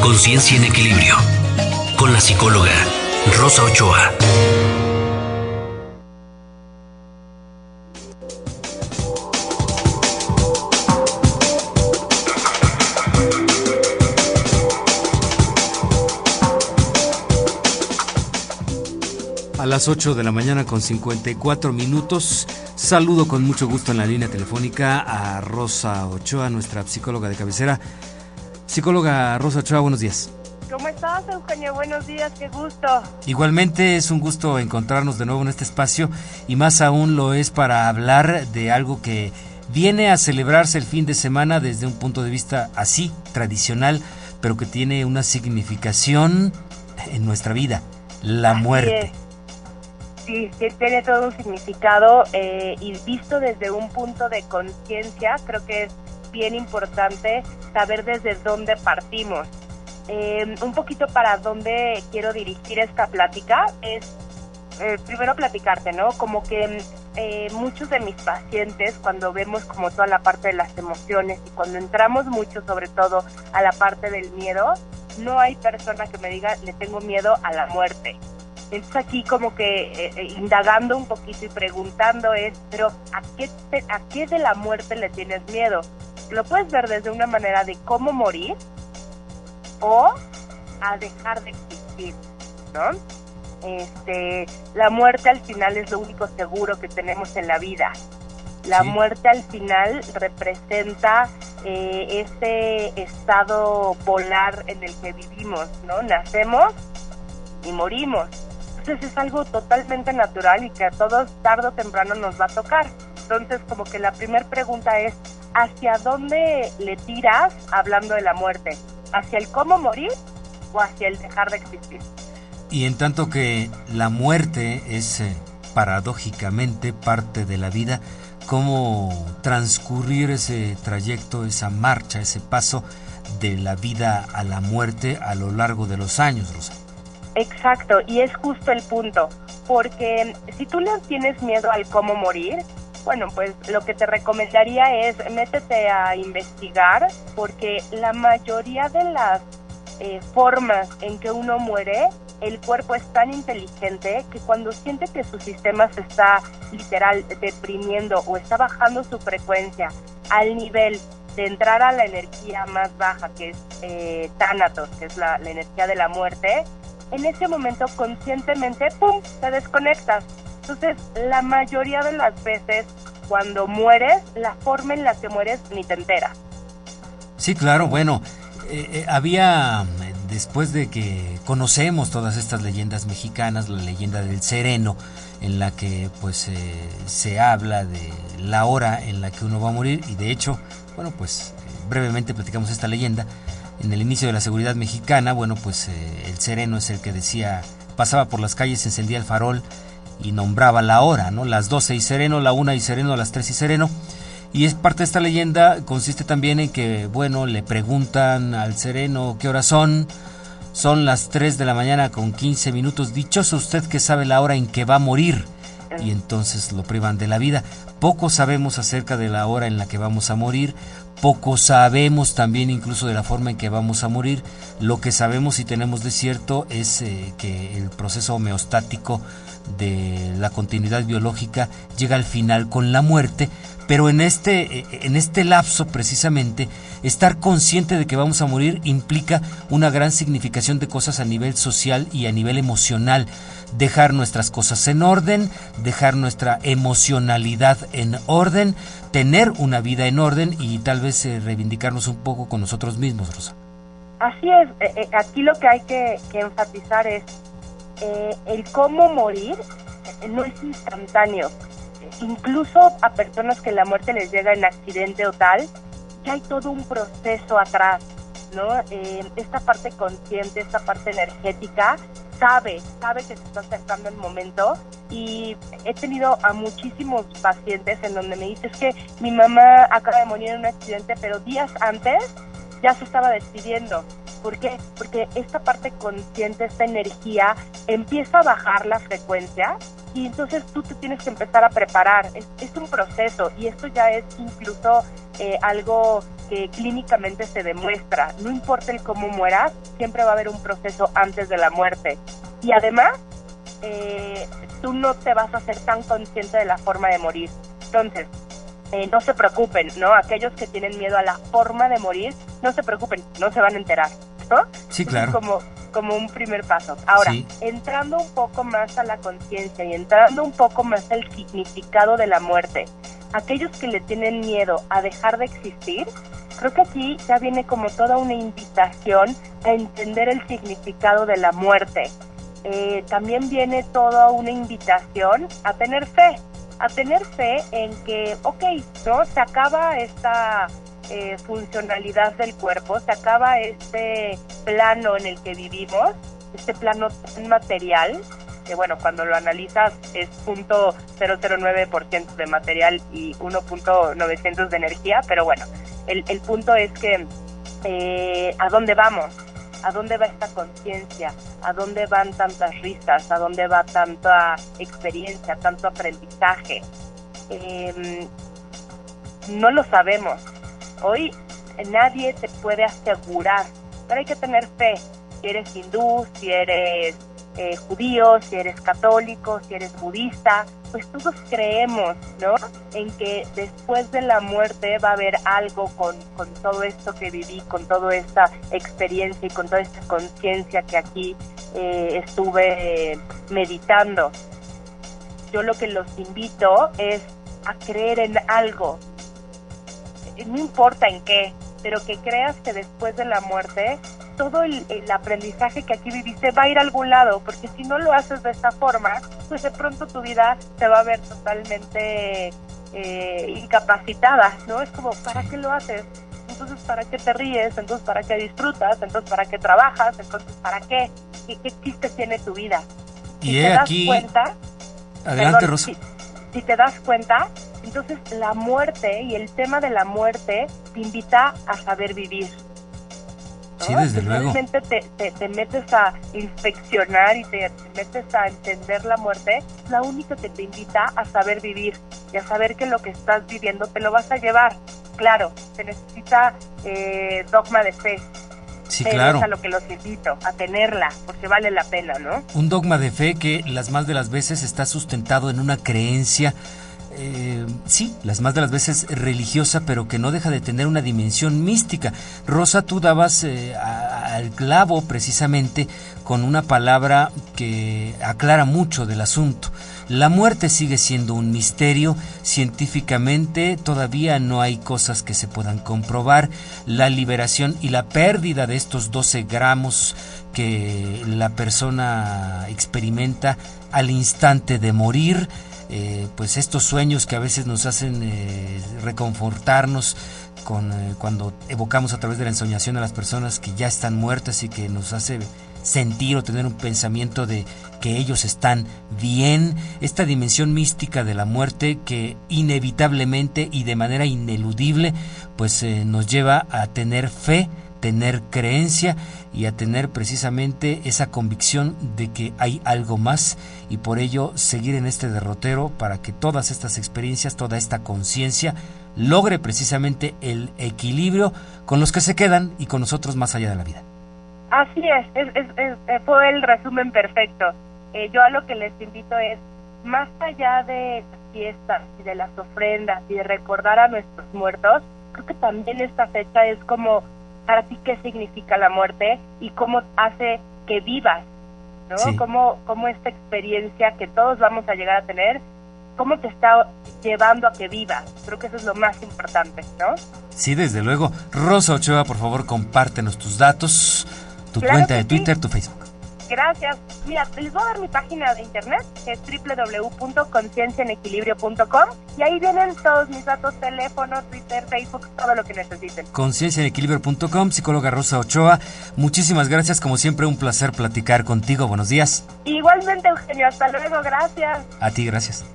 Conciencia en Equilibrio, con la psicóloga Rosa Ochoa. A las 8 de la mañana con 54 minutos, saludo con mucho gusto en la línea telefónica a Rosa Ochoa, nuestra psicóloga de cabecera. Psicóloga Rosa Ochoa, buenos días. ¿Cómo estás, Eugenio? Buenos días, qué gusto. Igualmente es un gusto encontrarnos de nuevo en este espacio y más aún lo es para hablar de algo que viene a celebrarse el fin de semana desde un punto de vista así, tradicional, pero que tiene una significación en nuestra vida, la muerte. Sí, tiene todo un significado y visto desde un punto de conciencia, creo que es bien importante saber desde dónde partimos. Un poquito para dónde quiero dirigir esta plática es primero platicarte, ¿no? Como que muchos de mis pacientes, cuando vemos como toda la parte de las emociones y cuando entramos mucho sobre todo a la parte del miedo, no hay persona que me diga le tengo miedo a la muerte. Entonces aquí como que indagando un poquito y preguntando es, pero ¿a qué de la muerte le tienes miedo? Lo puedes ver desde una manera de cómo morir o a dejar de existir, ¿no? La muerte al final es lo único seguro que tenemos en la vida. La muerte al final representa este estado polar en el que vivimos, ¿no? Nacemos y morimos. Entonces es algo totalmente natural y que a todos tarde o temprano nos va a tocar. Entonces como que la primera pregunta es ¿hacia dónde le tiras hablando de la muerte? ¿Hacia el cómo morir o hacia el dejar de existir? Y en tanto que la muerte es paradójicamente parte de la vida, ¿cómo transcurrir ese trayecto, esa marcha, ese paso de la vida a la muerte a lo largo de los años, Rosa? Exacto, y es justo el punto, porque si tú le tienes miedo al cómo morir, bueno, pues lo que te recomendaría es métete a investigar, porque la mayoría de las formas en que uno muere, el cuerpo es tan inteligente que cuando siente que su sistema se está literal deprimiendo o está bajando su frecuencia al nivel de entrar a la energía más baja, que es Thanatos, que es la energía de la muerte, en ese momento conscientemente, ¡pum!, te desconectas. Entonces, la mayoría de las veces, cuando mueres, la forma en la que mueres ni te enteras. Sí, claro, bueno, había, después de que conocemos todas estas leyendas mexicanas, la leyenda del sereno, en la que pues se habla de la hora en la que uno va a morir, y de hecho, bueno, pues brevemente platicamos esta leyenda. En el inicio de la seguridad mexicana, bueno, pues el sereno es el que decía, pasaba por las calles, encendía el farol y nombraba la hora, ¿no? Las 12 y sereno, la 1 y sereno, las 3 y sereno. Y es parte de esta leyenda, consiste también en que, bueno, le preguntan al sereno qué horas son las 3 de la mañana con 15 minutos, dichoso usted que sabe la hora en que va a morir, y entonces lo privan de la vida. Poco sabemos acerca de la hora en la que vamos a morir, poco sabemos también incluso de la forma en que vamos a morir. Lo que sabemos y tenemos de cierto es que el proceso homeostático de la continuidad biológica llega al final con la muerte, pero en este lapso precisamente estar consciente de que vamos a morir implica una gran significación de cosas a nivel social y a nivel emocional. Dejar nuestras cosas en orden, dejar nuestra emocionalidad en orden, tener una vida en orden y tal vez reivindicarnos un poco con nosotros mismos, Rosa. Así es, aquí lo que hay que enfatizar es el cómo morir no es instantáneo. Incluso a personas que la muerte les llega en accidente o tal, ya hay todo un proceso atrás, ¿no? Esta parte consciente, esta parte energética, sabe que se está acercando el momento, y he tenido a muchísimos pacientes en donde me dicen, es que mi mamá acaba de morir en un accidente, pero días antes ya se estaba despidiendo. ¿Por qué? Porque esta parte consciente, esta energía, empieza a bajar la frecuencia y entonces tú te tienes que empezar a preparar. Es un proceso, y esto ya es incluso algo que clínicamente se demuestra. No importa el cómo mueras, siempre va a haber un proceso antes de la muerte. Y además, tú no te vas a ser tan consciente de la forma de morir. Entonces, no se preocupen, ¿no? Aquellos que tienen miedo a la forma de morir, no se preocupen, no se van a enterar, ¿no? Sí, claro. Como un primer paso. Ahora, sí, entrando un poco más a la conciencia y entrando un poco más al significado de la muerte, aquellos que le tienen miedo a dejar de existir, creo que aquí ya viene como toda una invitación a entender el significado de la muerte. También viene toda una invitación a tener fe en que, ok, ¿no? Se acaba esta funcionalidad del cuerpo, se acaba este plano en el que vivimos, este plano tan material, que bueno, cuando lo analizas es 0.009% de material y 1.900 de energía, pero bueno, el punto es que ¿a dónde vamos? ¿A dónde va esta conciencia? ¿A dónde van tantas risas? ¿A dónde va tanta experiencia, tanto aprendizaje? No lo sabemos. Hoy nadie te puede asegurar, pero hay que tener fe. Si eres hindú, si eres judío, si eres católico, si eres budista, pues todos creemos, ¿no? En que después de la muerte va a haber algo con todo esto que viví, con toda esta experiencia y con toda esta conciencia que aquí estuve meditando. Yo lo que los invito es a creer en algo, no importa en qué, pero que creas que después de la muerte todo el aprendizaje que aquí viviste va a ir a algún lado, porque si no lo haces de esta forma, pues de pronto tu vida se va a ver totalmente incapacitada, ¿no? Es como, ¿para qué lo haces? Entonces, ¿para qué te ríes? Entonces, ¿para qué disfrutas? Entonces, ¿para qué trabajas? Entonces, ¿para qué? ¿Qué chiste tiene tu vida? Si te das cuenta, adelante, Rosa. Si te das cuenta, entonces la muerte y el tema de la muerte te invita a saber vivir, ¿no? Sí, desde luego. Realmente te metes a inspeccionar y te metes a entender la muerte, es la única que te invita a saber vivir y a saber que lo que estás viviendo te lo vas a llevar. Claro, se necesita dogma de fe. Sí, pero claro. Es a lo que los invito, a tenerla, porque vale la pena, ¿no? Un dogma de fe que las más de las veces está sustentado en una creencia, sí, las más de las veces religiosa, pero que no deja de tener una dimensión mística. Rosa, tú dabas al clavo precisamente con una palabra que aclara mucho del asunto. La muerte sigue siendo un misterio. Científicamente todavía no hay cosas que se puedan comprobar. La liberación y la pérdida de estos 12 gramos que la persona experimenta al instante de morir, pues estos sueños que a veces nos hacen reconfortarnos cuando evocamos a través de la ensoñación a las personas que ya están muertas y que nos hace sentir o tener un pensamiento de que ellos están bien, esta dimensión mística de la muerte que inevitablemente y de manera ineludible pues nos lleva a tener fe, tener creencia y a tener precisamente esa convicción de que hay algo más, y por ello seguir en este derrotero para que todas estas experiencias, toda esta conciencia logre precisamente el equilibrio con los que se quedan y con nosotros más allá de la vida. Así es, fue el resumen perfecto. Yo a lo que les invito es, más allá de las fiestas y de las ofrendas y de recordar a nuestros muertos, creo que también esta fecha es como, para ti, ¿qué significa la muerte? Y cómo hace que vivas, ¿no? Sí. Cómo esta experiencia que todos vamos a llegar a tener, cómo te está llevando a que vivas. Creo que eso es lo más importante, ¿no? Sí, desde luego. Rosa Ochoa, por favor, compártenos tus datos, tu Claro cuenta que de sí. Twitter, tu Facebook. Gracias. Mira, les voy a dar mi página de internet, que es www.concienciaenequilibrio.com, y ahí vienen todos mis datos, teléfono, Twitter, Facebook, todo lo que necesiten. Concienciaenequilibrio.com, psicóloga Rosa Ochoa. Muchísimas gracias, como siempre, un placer platicar contigo. Buenos días. Igualmente, Eugenio, hasta luego, gracias. A ti, gracias.